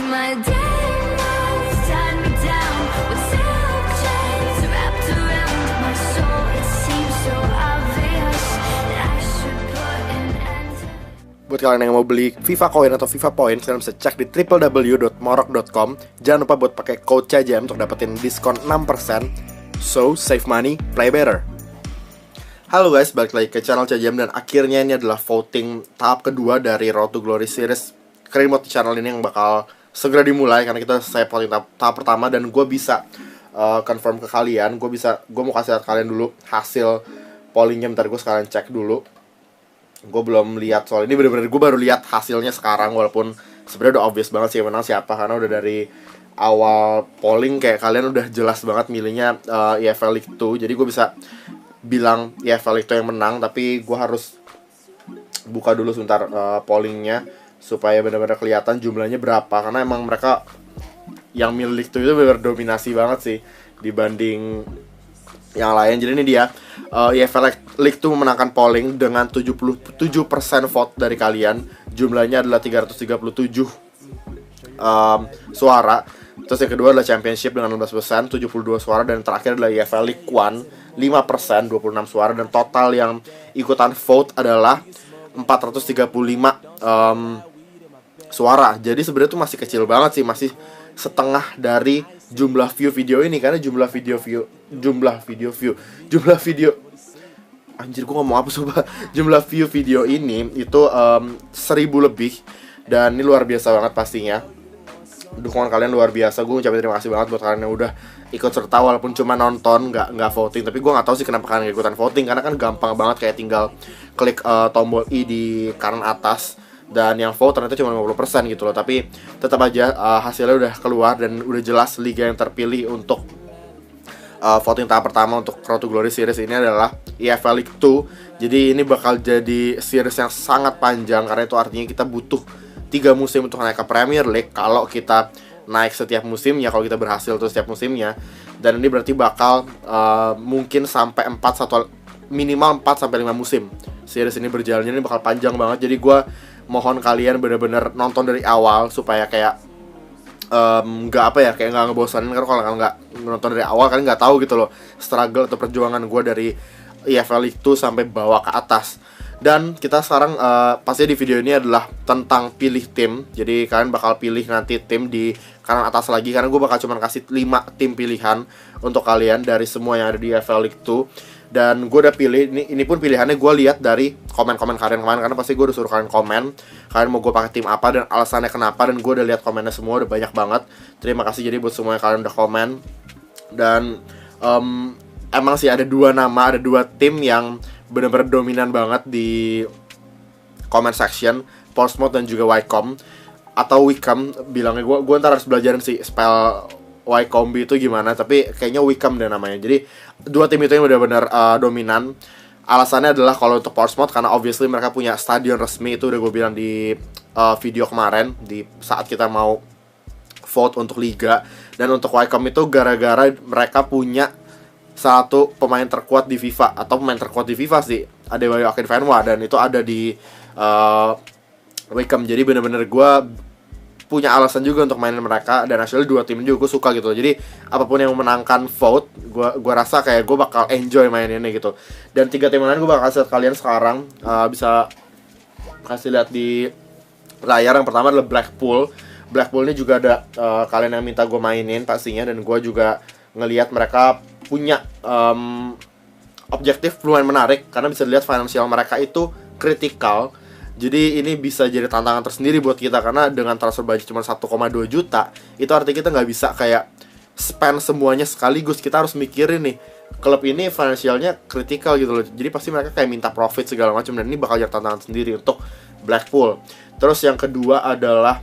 my day nights tied me down with silk chains wrapped around my soul. It seems so obvious that I should put an end to. Buat kalian yang mau beli FIFA Coin atau FIFA Points, kalian bisa cek di www.morok.com. Jangan lupa buat pakai code CJM untuk dapetin diskon 6%. So, save money, play better. Halo guys, balik lagi ke channel CJM. Dan akhirnya ini adalah voting tahap kedua dari Road to Glory Series Career Mode channel ini yang bakal segera dimulai. Karena kita selesai voting tahap pertama dan gue bisa confirm ke kalian. Gue mau kasih lihat kalian dulu hasil pollingnya. Bentar, gue sekalian cek dulu. Gue belum lihat soal ini, bener-bener gue baru lihat hasilnya sekarang. Walaupun sebenarnya udah obvious banget sih yang menang siapa, karena udah dari awal polling kayak kalian udah jelas banget milihnya EFL League 2. Jadi gue bisa bilang EFL League 2 yang menang, tapi gue harus buka dulu sebentar pollingnya supaya benar-benar kelihatan jumlahnya berapa. Karena emang mereka yang milih League 2 itu benar dominasi banget sih dibanding yang lain. Jadi ini dia EFL League 2 memenangkan polling dengan 77% vote dari kalian. Jumlahnya adalah 337 suara. Terus yang kedua adalah Championship dengan 16%, 72 suara. Dan terakhir adalah EFL League 1, 5%, 26 suara. Dan total yang ikutan vote adalah 435 suara. Jadi sebenarnya tuh masih kecil banget sih, masih setengah dari jumlah view video ini. Karena jumlah video anjir, gue ngomong apa coba. Jumlah view video ini itu 1000 lebih. Dan ini luar biasa banget pastinya. Dukungan kalian luar biasa. Gue ucapin terima kasih banget buat kalian yang udah ikut serta walaupun cuma nonton, nggak voting. Tapi gue nggak tahu sih kenapa kalian ikutan voting, karena kan gampang banget, kayak tinggal klik tombol i di kanan atas dan yang vote ternyata cuma 50% gitu loh. Tapi tetap aja hasilnya udah keluar dan udah jelas liga yang terpilih untuk voting tahap pertama untuk Road to Glory Series ini adalah EFL League 2. Jadi ini bakal jadi series yang sangat panjang, karena itu artinya kita butuh 3 musim untuk naik ke Premier League. Kalau kita naik setiap musimnya, kalau kita berhasil tuh setiap musimnya. Dan ini berarti bakal mungkin sampai 4 minimal 4 sampai 5 musim series ini berjalan. Ini bakal panjang banget. Jadi gue mohon kalian bener-bener nonton dari awal supaya kayak kayak nggak ngebosanin. Karena kalau nggak nonton dari awal, kalian nggak tahu gitu loh struggle atau perjuangan gue dari EFL League 2 sampai bawah ke atas. Dan kita sekarang pasti di video ini adalah tentang pilih tim. Jadi kalian bakal pilih nanti tim di kanan atas lagi, karena gue bakal cuma kasih 5 tim pilihan untuk kalian dari semua yang ada di EFL League 2. Dan gue udah pilih, ini pun pilihannya gue lihat dari komen-komen kalian kemarin. Karena pasti gue udah suruh kalian komen, kalian mau gue pakai tim apa dan alasannya kenapa. Dan gue udah lihat komennya semua, udah banyak banget. Terima kasih jadi buat semua yang kalian udah komen. Dan emang sih ada 2 nama, ada 2 tim yang benar-benar dominan banget di comment section, Portsmouth dan juga Wycombe atau Wycombe bilangnya. Gue ntar harus belajarin sih spell Wycombe itu gimana, tapi kayaknya Wycombe deh namanya. Jadi 2 tim itu yang benar-benar dominan. Alasannya adalah kalau untuk Portsmouth karena obviously mereka punya stadion resmi, itu udah gue bilang di video kemarin di saat kita mau vote untuk liga. Dan untuk Wycombe itu gara-gara mereka punya satu pemain terkuat di FIFA, atau pemain terkuat di FIFA sih, Adebayo Akinfenwa, dan itu ada di Wycombe. Jadi bener-bener gue punya alasan juga untuk mainin mereka, dan hasilnya 2 tim juga gue suka gitu. Jadi apapun yang memenangkan vote, gue rasa kayak gue bakal enjoy maininnya gitu. Dan 3 tim lain gue bakal kasih lihat kalian sekarang, bisa kasih lihat di layar. Yang pertama adalah Blackpool. Blackpool ini juga ada kalian yang minta gue mainin pastinya, dan gue juga ngelihat mereka punya objektif lumayan menarik, karena bisa dilihat finansial mereka itu kritikal. Jadi ini bisa jadi tantangan tersendiri buat kita, karena dengan transfer budget cuma 1,2 juta, itu artinya kita nggak bisa kayak spend semuanya sekaligus. Kita harus mikirin nih, klub ini finansialnya kritikal gitu loh. Jadi pasti mereka kayak minta profit segala macam, dan ini bakal jadi tantangan sendiri untuk Blackpool. Terus yang kedua adalah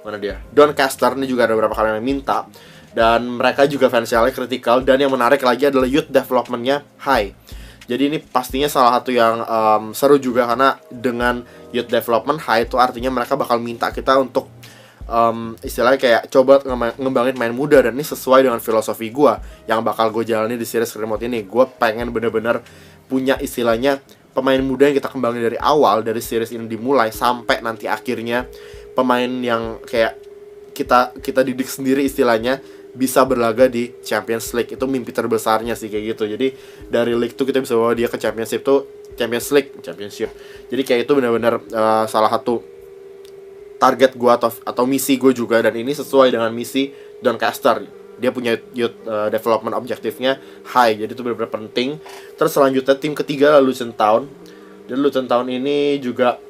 mana dia? Doncaster. Ini juga ada beberapa kali yang minta, dan mereka juga finansialnya kritikal. Dan yang menarik lagi adalah youth development-nya high. Jadi ini pastinya salah satu yang seru juga, karena dengan youth development high itu artinya mereka bakal minta kita untuk istilahnya kayak coba ngembangin main muda. Dan ini sesuai dengan filosofi gue yang bakal gue jalani di series Career Mode ini. Gue pengen bener-bener punya istilahnya pemain muda yang kita kembangin dari awal, dari series ini dimulai sampai nanti akhirnya pemain yang kayak kita didik sendiri istilahnya bisa berlaga di Champions League. Itu mimpi terbesarnya sih kayak gitu. Jadi dari League tuh kita bisa bawa dia ke Championship Championship. Jadi kayak itu benar-benar salah satu target gue atau misi gue juga, dan ini sesuai dengan misi Doncaster. Dia punya youth development objektifnya high, jadi itu benar-benar penting. Terus selanjutnya tim ketiga Luton Town. Dan Luton Town ini juga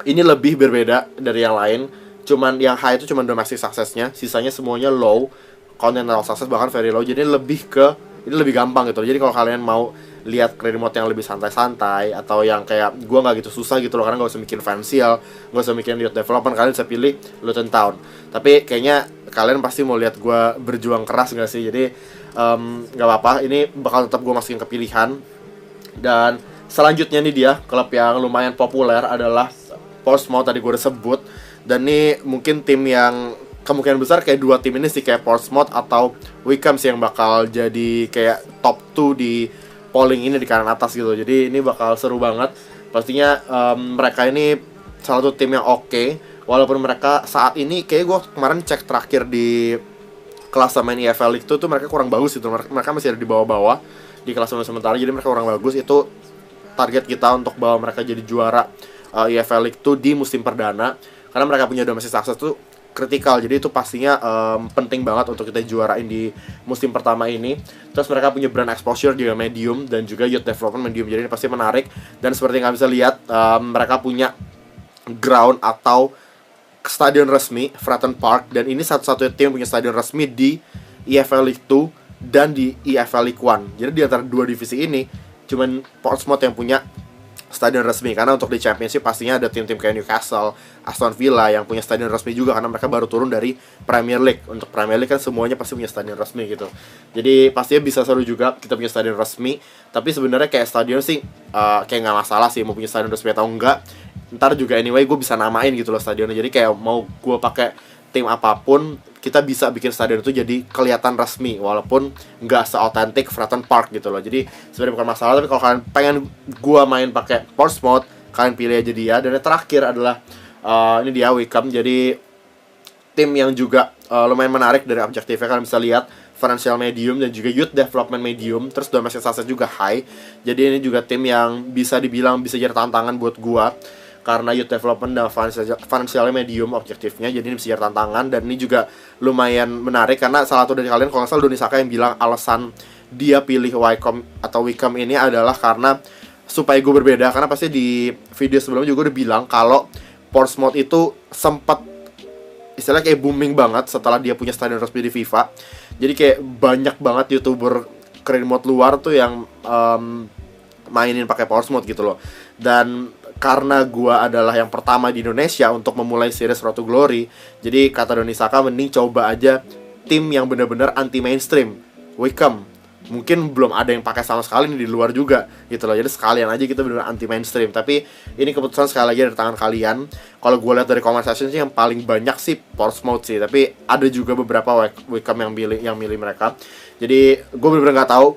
lebih berbeda dari yang lain. Cuman yang high itu cuman domestic success-nya, sisanya semuanya low, continental success bahkan very low. Jadi ini lebih gampang gitu. Jadi kalau kalian mau lihat credit mode yang lebih santai-santai atau yang kayak gue nggak gitu susah gitu loh, karena nggak usah mikirin financial, nggak usah mikirin youth development, kalian bisa pilih Luton Town. Tapi kayaknya kalian pasti mau lihat gue berjuang keras nggak sih? Jadi nggak apa-apa, ini bakal tetap gue masukin ke pilihan. Dan selanjutnya nih dia klub yang lumayan populer adalah Portsmouth, tadi gue udah sebut. Dan ini mungkin tim yang kemungkinan besar kayak dua tim ini sih, kayak Portsmouth atau Wycombe sih yang bakal jadi kayak top 2 di polling ini di kanan atas gitu. Jadi ini bakal seru banget. Pastinya mereka ini salah satu tim yang oke. Walaupun mereka saat ini kayak gue kemarin cek terakhir di klasemen EFL League tuh mereka kurang bagus gitu. Mereka masih ada di bawah-bawah di klasemen sementara. Jadi mereka kurang bagus. Itu target kita untuk bawa mereka jadi juara EFL League tuh di musim perdana. Karena mereka punya domestic success tuh kritikal, jadi itu pastinya penting banget untuk kita juarain di musim pertama ini. Terus mereka punya brand exposure juga medium, dan juga youth development medium, jadi ini pasti menarik. Dan seperti yang kalian bisa lihat, mereka punya ground atau stadion resmi, Fratton Park, dan ini satu-satunya tim yang punya stadion resmi di EFL League 2 dan di EFL League 1. Jadi di antara dua divisi ini cuman Portsmouth yang punya stadion resmi, karena untuk di Championship pastinya ada tim-tim kayak Newcastle, Aston Villa yang punya stadion resmi juga, karena mereka baru turun dari Premier League. Untuk Premier League kan semuanya pasti punya stadion resmi gitu. Jadi pastinya bisa seru juga kita punya stadion resmi. Tapi sebenarnya kayak stadion sih kayak nggak masalah sih mau punya stadion resmi atau enggak. Ntar juga anyway gue bisa namain gitu loh stadionnya. Jadi kayak mau gue pakai tim apapun, kita bisa bikin stadion itu jadi kelihatan resmi walaupun nggak seautentik Fratton Park gitu loh. Jadi sebenarnya bukan masalah. Tapi kalau kalian pengen gua main pakai Portsmouth, kalian pilih aja dia. Dan yang terakhir adalah ini dia Wycombe. Jadi tim yang juga lumayan menarik dari objektifnya. Kalian bisa lihat financial medium dan juga youth development medium, terus domestic success juga high. Jadi ini juga tim yang bisa dibilang bisa jadi tantangan buat gua, karena youth development dan financial medium objektifnya. Jadi ini bisa jadi tantangan. Dan ini juga lumayan menarik karena salah satu dari kalian, kalau nggak salah Doni Saka, yang bilang alasan dia pilih Wycombe ini adalah karena supaya gue berbeda. Karena pasti di video sebelumnya juga udah bilang kalau Portsmouth itu sempat istilahnya kayak booming banget setelah dia punya stadion resmi di FIFA. Jadi kayak banyak banget YouTuber credit mode luar tuh yang mainin pakai Portsmouth gitu loh. Dan karena gua adalah yang pertama di Indonesia untuk memulai series Road to Glory, jadi kata Doni Saka, mending coba aja tim yang benar-benar anti mainstream. Wycombe mungkin belum ada yang pakai sama sekali nih di luar juga gitu loh. Jadi sekalian aja kita benar-benar anti mainstream. Tapi ini keputusan sekali lagi dari tangan kalian. Kalau gue lihat dari comment section sih yang paling banyak sih Portsmouth sih, tapi ada juga beberapa Wycombe yang milih mereka. Jadi gue benar-benar nggak tahu,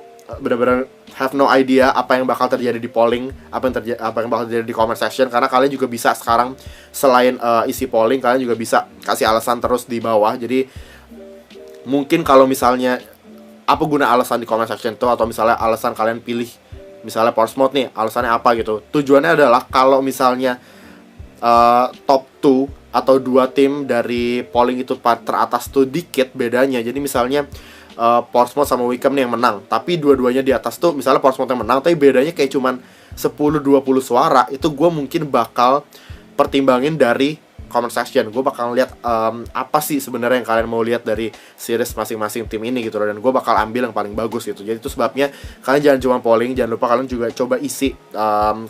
benar-benar have no idea apa yang bakal terjadi di polling, apa yang bakal terjadi di comment section. Karena kalian juga bisa sekarang selain isi polling, kalian juga bisa kasih alasan terus di bawah. Jadi mungkin kalau misalnya apa guna alasan di comment section tuh, atau misalnya alasan kalian pilih misalnya Portsmouth nih, alasannya apa gitu. Tujuannya adalah kalau misalnya top 2 atau 2 tim dari polling itu teratas tuh dikit bedanya. Jadi misalnya Portsmouth sama Wycombe nih yang menang, tapi dua-duanya di atas tuh misalnya Portsmouth yang menang tapi bedanya kayak cuman 10-20 suara, itu gue mungkin bakal pertimbangin dari comment section. Gue bakal lihat apa sih sebenarnya yang kalian mau lihat dari series masing-masing tim ini gitu loh, dan gue bakal ambil yang paling bagus gitu. Jadi itu sebabnya kalian jangan cuma polling, jangan lupa kalian juga coba isi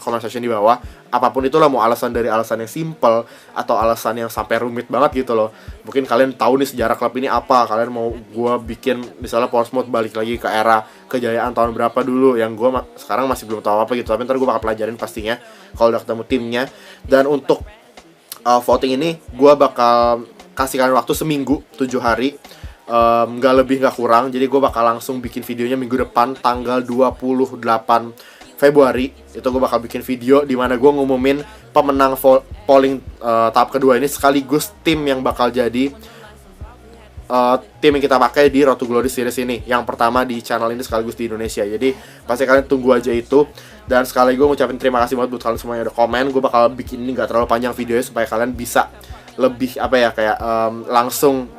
comment section di bawah. Apapun itulah, mau alasan dari alasan yang simple atau alasan yang sampai rumit banget gitu loh. Mungkin kalian tahu nih sejarah klub ini apa, kalian mau gue bikin misalnya Portsmouth balik lagi ke era kejayaan tahun berapa dulu, yang gue sekarang masih belum tahu apa gitu. Tapi ntar gue bakal pelajarin pastinya kalau udah ketemu timnya. Dan untuk voting ini gue bakal kasih kalian waktu seminggu, 7 hari, nggak lebih nggak kurang. Jadi gue bakal langsung bikin videonya minggu depan tanggal 28 Februari. Itu gue bakal bikin video dimana gue ngumumin pemenang polling tahap kedua ini sekaligus tim yang bakal jadi tim yang kita pakai di Road to Glory Series ini, yang pertama di channel ini sekaligus di Indonesia. Jadi pasti kalian tunggu aja itu. Dan sekali gue ngucapin terima kasih banget buat kalian semua yang udah komen. Gue bakal bikin ini gak terlalu panjang videonya supaya kalian bisa lebih kayak langsung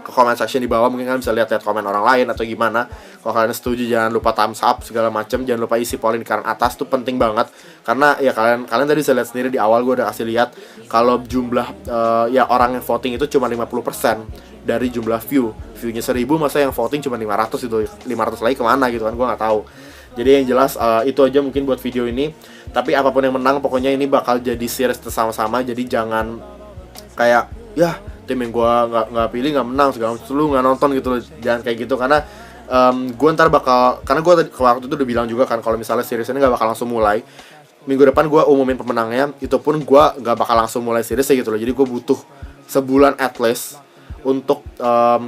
ke comment section di bawah. Mungkin kalian bisa lihat komen orang lain atau gimana. Kalau kalian setuju jangan lupa thumbs up segala macam. Jangan lupa isi polling di kanan atas, tuh penting banget. Karena ya kalian tadi bisa lihat sendiri di awal gue udah kasih lihat kalau jumlah ya orang yang voting itu cuma 50% dari jumlah viewnya 1000, masa yang voting cuma 500, itu 500 lagi kemana gitu kan, gue nggak tahu. Jadi yang jelas itu aja mungkin buat video ini. Tapi apapun yang menang, pokoknya ini bakal jadi series bersama-sama. Jadi jangan kayak ya tim yang gue nggak pilih nggak menang segala macam, lu nggak nonton gitu loh. Jangan kayak gitu, karena gue ntar bakal, karena gue waktu itu udah bilang juga kan kalau misalnya series ini nggak bakal langsung mulai. Minggu depan gue umumin pemenangnya, itu pun gue nggak bakal langsung mulai seriesnya gitu loh. Jadi gue butuh sebulan at least untuk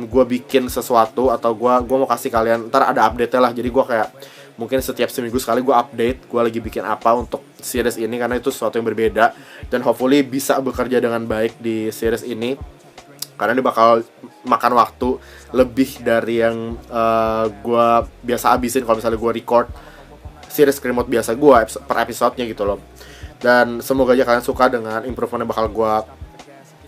gue bikin sesuatu, atau gue mau kasih kalian ntar ada update-nya lah. Jadi gue kayak mungkin setiap seminggu sekali gue update gue lagi bikin apa untuk series ini, karena itu sesuatu yang berbeda dan hopefully bisa bekerja dengan baik di series ini, karena ini bakal makan waktu lebih dari yang gue biasa abisin kalau misalnya gue record series Screen Mode biasa gue per episodenya gitu loh. Dan semoga aja kalian suka dengan improvement yang bakal gue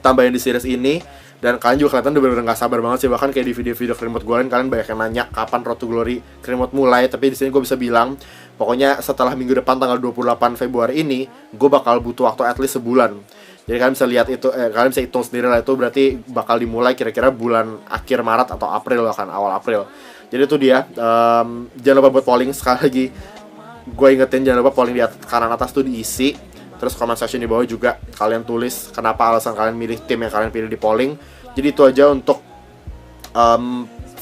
tambahin di series ini. Dan kalian juga kelihatan udah bener-bener gak sabar banget sih. Bahkan kayak di video-video Screen Mode gue lain, kalian banyak yang nanya kapan Road to Glory Screen Mode mulai. Tapi di sini gue bisa bilang, pokoknya setelah minggu depan tanggal 28 Februari ini, gue bakal butuh waktu at least sebulan. Jadi kalian bisa lihat itu, kalian bisa hitung sendiri lah, itu berarti bakal dimulai kira-kira bulan akhir Maret atau April lah kan, awal April. Jadi itu dia, jangan lupa buat polling. Sekali lagi gue ingetin, jangan lupa polling di kanan atas tuh diisi. Terus comment section di bawah juga kalian tulis kenapa alasan kalian milih tim yang kalian pilih di polling. Jadi itu aja untuk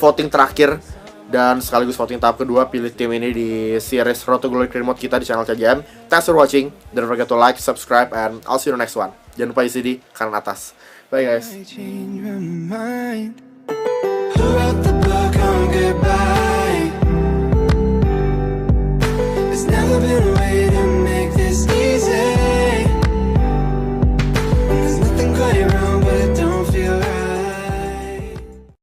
voting terakhir dan sekaligus voting tahap kedua, pilih tim ini di series Road to Glory Screen Mode kita di channel CJM. Thanks for watching. Don't forget to like, subscribe, and I'll see you in the next one. Jangan lupa isi di kanan atas. Bye guys. I change my mind. Who wrote the book on goodbye?